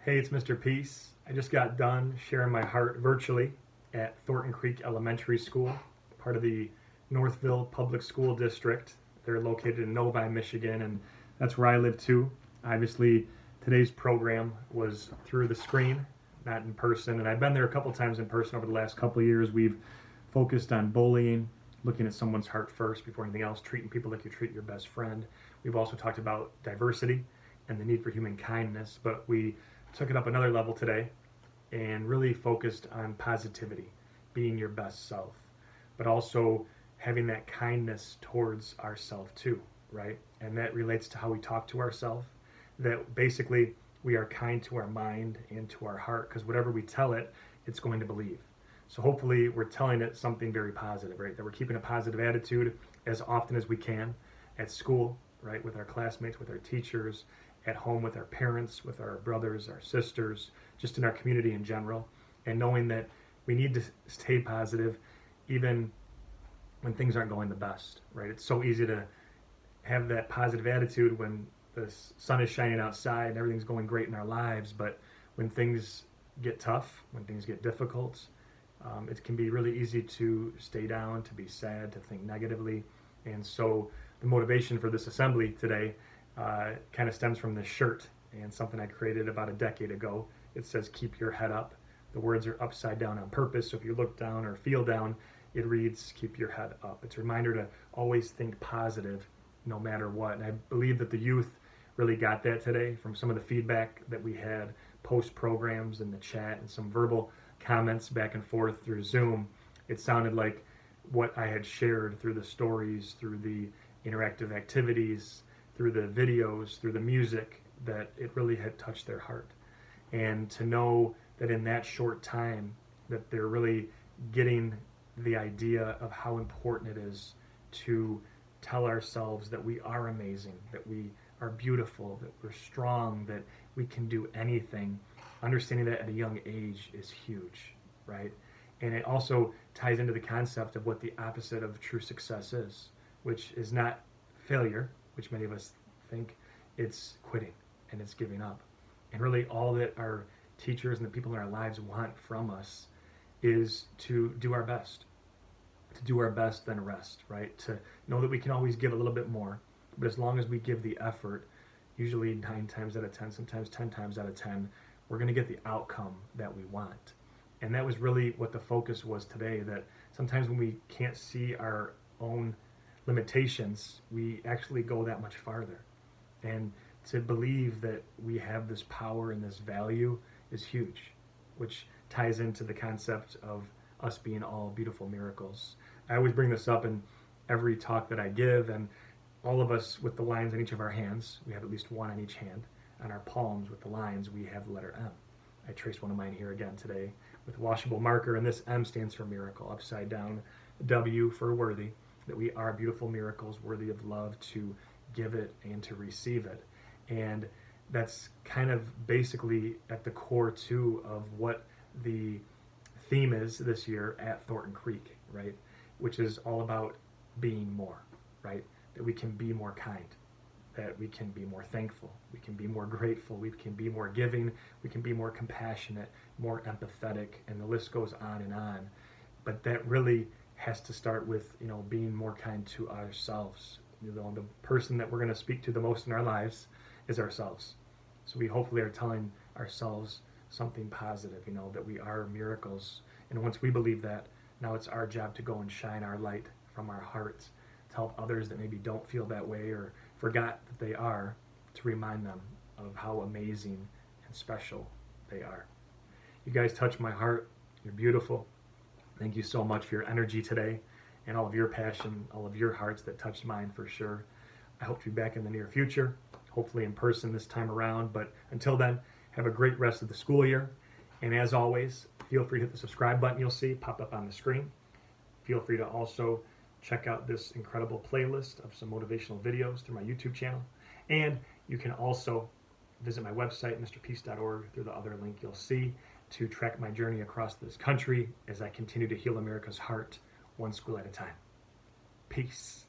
Hey, it's Mr. Peace. I just got done sharing my heart virtually at Thornton Creek Elementary School, part of the Northville Public School District. They're located in Novi, Michigan, and that's where I live too. Obviously, today's program was through the screen, not in person, and I've been there a couple times in person over the last couple of years. We've focused on bullying, looking at someone's heart first before anything else, treating people like you treat your best friend. We've also talked about diversity and the need for human kindness, but we took it up another level today and really focused on positivity, being your best self, but also having that kindness towards ourselves too, right? And that relates to how we talk to ourselves, that basically we are kind to our mind and to our heart, because whatever we tell it, it's going to believe. So hopefully we're telling it something very positive, right? That we're keeping a positive attitude as often as we can at school, right? With our classmates, with our teachers, at home with our parents, with our brothers, our sisters, just in our community in general, and knowing that we need to stay positive even when things aren't going the best, right? It's so easy to have that positive attitude when the sun is shining outside and everything's going great in our lives, but when things get tough, when things get difficult, it can be really easy to stay down, to be sad, to think negatively. And so the motivation for this assembly today kind of stems from this shirt and something I created about a decade ago. It says, "Keep your head up." The words are upside down on purpose, so if you look down or feel down, it reads, "Keep your head up." It's a reminder to always think positive no matter what. And I believe that the youth really got that today from some of the feedback that we had post programs in the chat and some verbal comments back and forth through Zoom. It sounded like what I had shared through the stories, through the interactive activities, through the videos, through the music, that it really had touched their heart. And to know that in that short time that they're really getting the idea of how important it is to tell ourselves that we are amazing, that we are beautiful, that we're strong, that we can do anything. Understanding that at a young age is huge, right? And it also ties into the concept of what the opposite of true success is, which is not failure, which many of us think. It's quitting and it's giving up. And really all that our teachers and the people in our lives want from us is to do our best, then rest, right? To know that we can always give a little bit more, but as long as we give the effort, usually 9 times out of 10, sometimes 10 times out of 10, we're going to get the outcome that we want. And that was really what the focus was today, that sometimes when we can't see our own limitations, we actually go that much farther. And to believe that we have this power and this value is huge, which ties into the concept of us being all beautiful miracles. I always bring this up in every talk that I give, and all of us with the lines on each of our hands, we have at least one on each hand. On our palms with the lines, we have the letter M. I traced one of mine here again today with a washable marker, and this M stands for miracle, upside down, W for worthy, that we are beautiful miracles worthy of love, to give it and to receive it. And that's kind of basically at the core too of what the theme is this year at Thornton Creek, right? Which is all about being more, right? That we can be more kind, that we can be more thankful, we can be more grateful, we can be more giving, we can be more compassionate, more empathetic, and the list goes on and on. But that really has to start with, being more kind to ourselves. The person that we're going to speak to the most in our lives is ourselves. So we hopefully are telling ourselves something positive, that we are miracles. And once we believe that, now it's our job to go and shine our light from our hearts to help others that maybe don't feel that way or forgot that they are, to remind them of how amazing and special they are. You guys touch my heart. You're beautiful. Thank you so much for your energy today and all of your passion, all of your hearts that touched mine for sure. I hope to be back in the near future, hopefully in person this time around. But until then, have a great rest of the school year. And as always, feel free to hit the subscribe button you'll see pop up on the screen. Feel free to also check out this incredible playlist of some motivational videos through my YouTube channel. And you can also visit my website, mrpeace.org, through the other link you'll see, to track my journey across this country as I continue to heal America's heart one school at a time. Peace.